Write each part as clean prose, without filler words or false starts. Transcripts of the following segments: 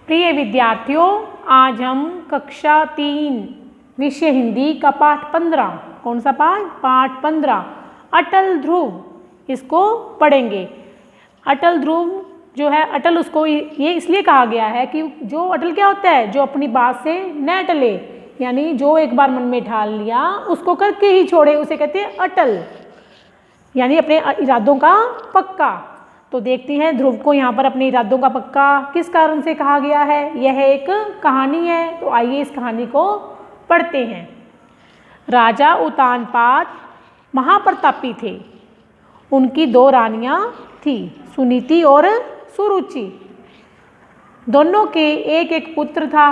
प्रिय विद्यार्थियों, आज हम कक्षा 3 विषय हिंदी का पाठ 15, कौन सा पाठ? पाठ 15 अटल ध्रुव, इसको पढ़ेंगे। अटल ध्रुव जो है, अटल उसको ये इसलिए कहा गया है कि जो अटल क्या होता है? जो अपनी बात से न टले, यानी जो एक बार मन में ठान लिया उसको करके ही छोड़े, उसे कहते हैं अटल, यानी अपने इरादों का पक्का। तो देखती हैं ध्रुव को यहाँ पर अपने इरादों का पक्का किस कारण से कहा गया है। यह एक कहानी है, तो आइए इस कहानी को पढ़ते हैं। राजा उतानपाद महाप्रतापी थे। उनकी 2 रानियाँ थी, सुनीति और सुरुचि। दोनों के एक एक पुत्र था।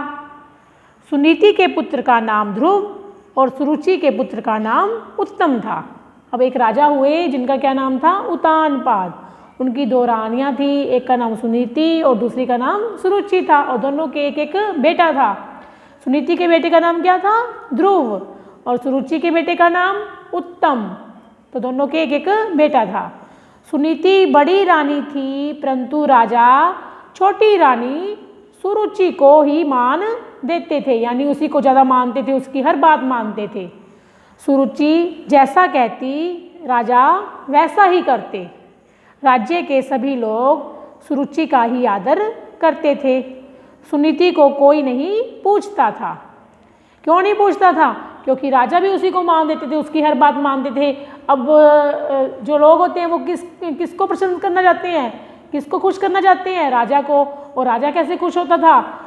सुनीति के पुत्र का नाम ध्रुव और सुरुचि के पुत्र का नाम उत्तम था। अब एक राजा हुए जिनका क्या नाम था? उतानपाद। उनकी 2 रानियाँ थी, एक का नाम सुनीति और दूसरी का नाम सुरुचि था, और दोनों के एक एक बेटा था। सुनीति के बेटे का नाम क्या था? ध्रुव, और सुरुचि के बेटे का नाम उत्तम। तो दोनों के एक एक बेटा था। सुनीति बड़ी रानी थी, परंतु राजा छोटी रानी सुरुचि को ही मान देते थे, यानी उसी को ज़्यादा मानते थे, उसकी हर बात मानते थे। सुरुचि जैसा कहती राजा वैसा ही करते। राज्य के सभी लोग सुरुचि का ही आदर करते थे। सुनीति को कोई नहीं पूछता था। क्यों नहीं पूछता था? क्योंकि राजा भी उसी को मान देते थे, उसकी हर बात मानते थे। अब जो लोग होते हैं वो किसको पसंद करना चाहते हैं? किसको खुश करना चाहते हैं? राजा को। और राजा कैसे खुश होता था?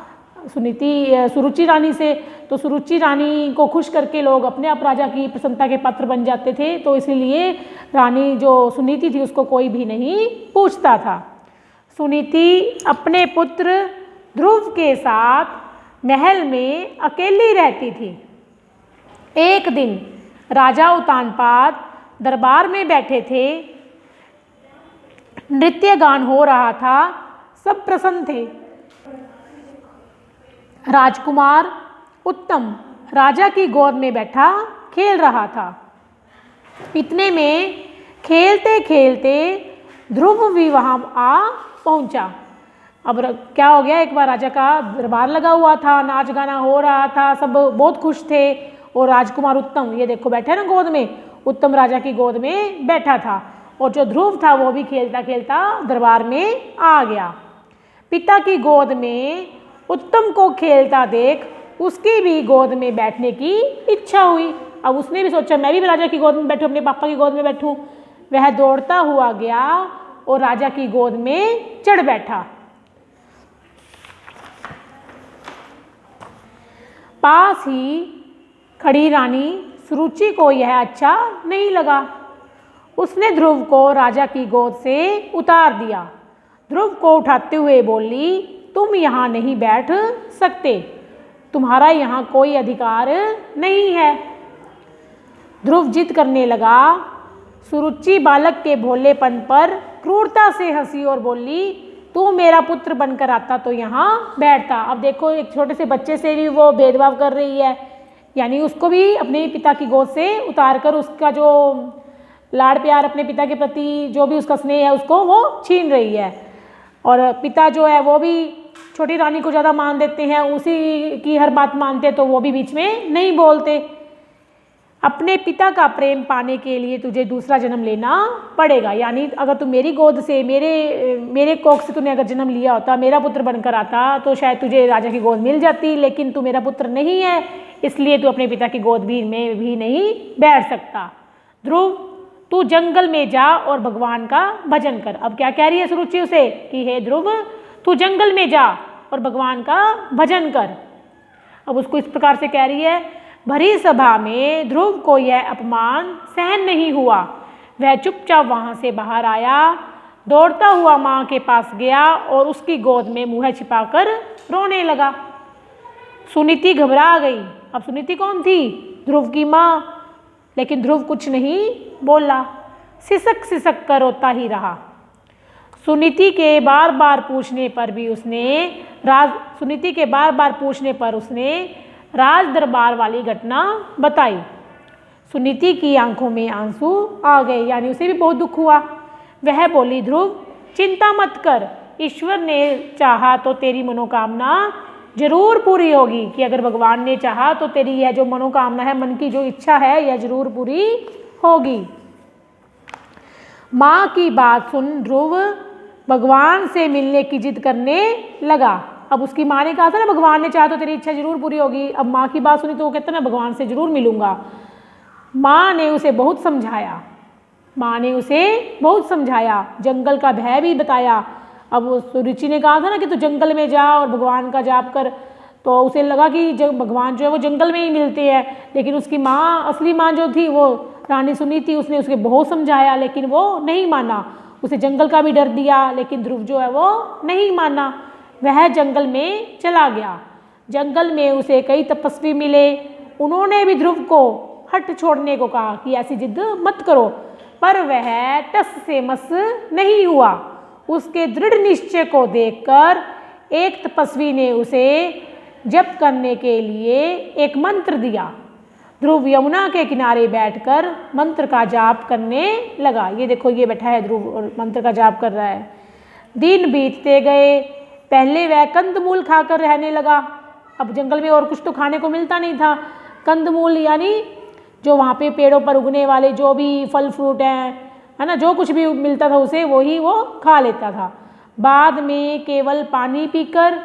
सुरुचि रानी से। तो सुरुचि रानी को खुश करके लोग अपने आप राजा की प्रसन्नता के पात्र बन जाते थे। तो इसलिए रानी जो सुनीति थी उसको कोई भी नहीं पूछता था। सुनीति अपने पुत्र ध्रुव के साथ महल में अकेली रहती थी। एक दिन राजा उतानपाद दरबार में बैठे थे। नृत्य गान हो रहा था, सब प्रसन्न थे। राजकुमार उत्तम राजा की गोद में बैठा खेल रहा था। इतने में खेलते खेलते ध्रुव भी वहाँ आ पहुँचा। अब क्या हो गया, एक बार राजा का दरबार लगा हुआ था, नाच गाना हो रहा था, सब बहुत खुश थे। और राजकुमार उत्तम, ये देखो बैठे ना गोद में, उत्तम राजा की गोद में बैठा था। और जो ध्रुव था वो भी खेलता खेलता दरबार में आ गया। पिता की गोद में उत्तम को खेलता देख उसकी भी गोद में बैठने की इच्छा हुई। अब उसने भी सोचा मैं भी राजा की गोद में बैठूं, अपने पापा की गोद में बैठूं। वह दौड़ता हुआ गया और राजा की गोद में चढ़ बैठा। पास ही खड़ी रानी सुरुचि को यह अच्छा नहीं लगा। उसने ध्रुव को राजा की गोद से उतार दिया। ध्रुव को उठाते हुए बोली, तुम यहाँ नहीं बैठ सकते, तुम्हारा यहाँ कोई अधिकार नहीं है। ध्रुव जिद करने लगा। सुरुचि बालक के भोलेपन पर क्रूरता से हंसी और बोली, तू मेरा पुत्र बनकर आता तो यहाँ बैठता। अब देखो, एक छोटे से बच्चे से भी वो भेदभाव कर रही है, यानी उसको भी अपने पिता की गोद से उतार कर उसका जो लाड़ प्यार, अपने पिता के प्रति जो भी उसका स्नेह है उसको वो छीन रही है। और पिता जो है वो भी छोटी रानी को ज़्यादा मान देते हैं, उसी की हर बात मानते, तो वो भी बीच में नहीं बोलते। अपने पिता का प्रेम पाने के लिए तुझे दूसरा जन्म लेना पड़ेगा, यानी अगर तू मेरी गोद से, मेरे कोख से तूने अगर जन्म लिया होता, मेरा पुत्र बनकर आता, तो शायद तुझे राजा की गोद मिल जाती। लेकिन तू मेरा पुत्र नहीं है, इसलिए तू अपने पिता की गोद में भी नहीं बैठ सकता। ध्रुव, तू जंगल में जा और भगवान का भजन कर। अब क्या कह रही है सुरुचि उसे कि हे ध्रुव, तू जंगल में जा और भगवान का भजन कर। अब उसको इस प्रकार से कह रही है। भरी सभा में ध्रुव को यह अपमान सहन नहीं हुआ। वह चुपचाप वहाँ से बाहर आया, दौड़ता हुआ माँ के पास गया और उसकी गोद में मुँह छिपाकर रोने लगा। सुनीति घबरा गई। अब सुनीति कौन थी? ध्रुव की माँ। लेकिन ध्रुव कुछ नहीं बोला, सिसक सिसक कर रोता ही रहा। सुनीति के बार बार पूछने पर उसने राज दरबार वाली घटना बताई। सुनीति की आंखों में आंसू आ गए, यानी उसे भी बहुत दुख हुआ। वह बोली, ध्रुव चिंता मत कर, ईश्वर ने चाहा तो तेरी मनोकामना जरूर पूरी होगी, कि अगर भगवान ने चाहा तो तेरी यह जो मनोकामना है, मन की जो इच्छा है, यह जरूर पूरी होगी। माँ की बात सुन ध्रुव भगवान से मिलने की जिद करने लगा। अब उसकी माँ ने कहा था ना भगवान ने चाहा तो तेरी इच्छा जरूर पूरी होगी, अब माँ की बात सुनी तो वो कहता ना भगवान से जरूर मिलूंगा। माँ ने उसे बहुत समझाया, माँ ने उसे बहुत समझाया, जंगल का भय भी बताया। अब उस ऋषि ने कहा था ना कि तू जंगल में जा और भगवान का जाप कर, तो उसे लगा कि भगवान जो है वो जंगल में ही मिलते हैं। लेकिन उसकी माँ, असली माँ जो थी वो रानी सुनी थी, उसने उसके बहुत समझाया लेकिन वो नहीं माना। उसे जंगल का भी डर दिया, लेकिन ध्रुव जो है वो नहीं माना, वह जंगल में चला गया। जंगल में उसे कई तपस्वी मिले, उन्होंने भी ध्रुव को हट छोड़ने को कहा कि ऐसी जिद मत करो, पर वह टस से मस नहीं हुआ। उसके दृढ़ निश्चय को देखकर एक तपस्वी ने उसे जप करने के लिए एक मंत्र दिया। ध्रुव यमुना के किनारे बैठकर मंत्र का जाप करने लगा। ये देखो, ये बैठा है ध्रुव और मंत्र का जाप कर रहा है। दिन बीतते गए, पहले वह कंदमूल खाकर रहने लगा। अब जंगल में और कुछ तो खाने को मिलता नहीं था। कंदमूल यानी जो वहाँ पे पेड़ों पर उगने वाले जो भी फल फ्रूट हैं, है ना, जो कुछ भी मिलता था उसे वही वो खा लेता था। बाद में केवल पानी पीकर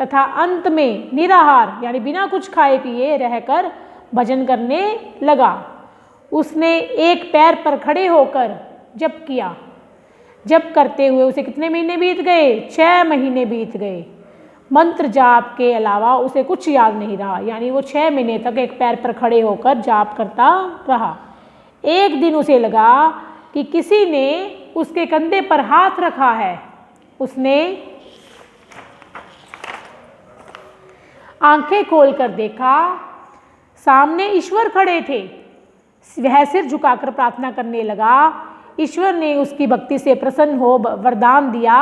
तथा अंत में निराहार यानी बिना कुछ खाए पिए रहकर भजन करने लगा। उसने एक पैर पर खड़े होकर जप किया। जप करते हुए उसे कितने महीने बीत गए? 6 महीने बीत गए। मंत्र जाप के अलावा उसे कुछ याद नहीं रहा, यानी वो 6 महीने तक एक पैर पर खड़े होकर जाप करता रहा। एक दिन उसे लगा कि किसी ने उसके कंधे पर हाथ रखा है। उसने आंखें खोलकर देखा, सामने ईश्वर खड़े थे। वह सिर झुकाकर प्रार्थना करने लगा। ईश्वर ने उसकी भक्ति से प्रसन्न हो वरदान दिया,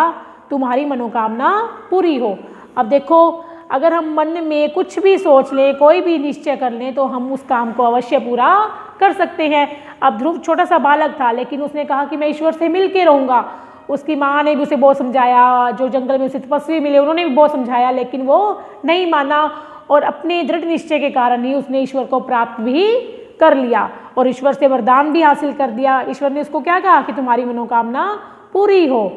तुम्हारी मनोकामना पूरी हो। अब देखो, अगर हम मन में कुछ भी सोच लें, कोई भी निश्चय कर लें, तो हम उस काम को अवश्य पूरा कर सकते हैं। अब ध्रुव छोटा सा बालक था, लेकिन उसने कहा कि मैं ईश्वर से मिल के रहूँगा। उसकी माँ ने भी उसे बहुत समझाया, जो जंगल में उसे तपस्वी मिले उन्होंने भी बहुत समझाया, लेकिन वो नहीं माना और अपने दृढ़ निश्चय के कारण ही उसने ईश्वर को प्राप्त भी कर लिया और ईश्वर से वरदान भी हासिल कर दिया। ईश्वर ने उसको क्या कहा कि तुम्हारी मनोकामना पूरी हो।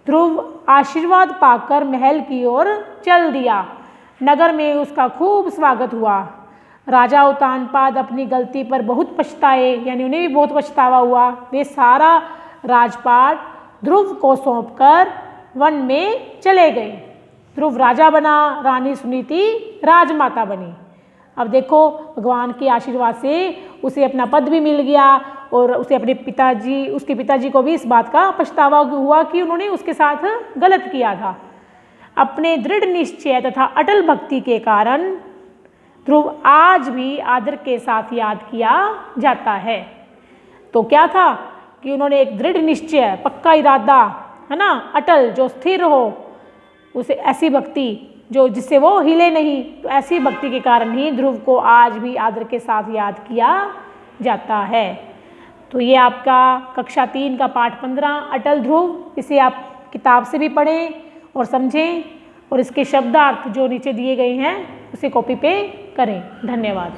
ध्रुव आशीर्वाद पाकर महल की ओर चल दिया। नगर में उसका खूब स्वागत हुआ। राजा उत्तानपाद अपनी गलती पर बहुत पछताए, यानी उन्हें भी बहुत पछतावा हुआ। वे सारा राजपाट ध्रुव को सौंपकर वन में चले गए। ध्रुव राजा बना, रानी सुनीति राजमाता बनी। अब देखो, भगवान के आशीर्वाद से उसे अपना पद भी मिल गया और उसे अपने पिताजी, उसके पिताजी को भी इस बात का पछतावा हुआ कि उन्होंने उसके साथ गलत किया था। अपने दृढ़ निश्चय तथा अटल भक्ति के कारण ध्रुव आज भी आदर के साथ याद किया जाता है। तो क्या था कि उन्होंने एक दृढ़ निश्चय, पक्का इरादा, है ना, अटल, जो स्थिर हो, उसे ऐसी भक्ति जो जिससे वो हिले नहीं, तो ऐसी भक्ति के कारण ही ध्रुव को आज भी आदर के साथ याद किया जाता है। तो ये आपका कक्षा 3 का पाठ 15 अटल ध्रुव, इसे आप किताब से भी पढ़ें और समझें और इसके शब्दार्थ जो नीचे दिए गए हैं उसे कॉपी पे करें। धन्यवाद।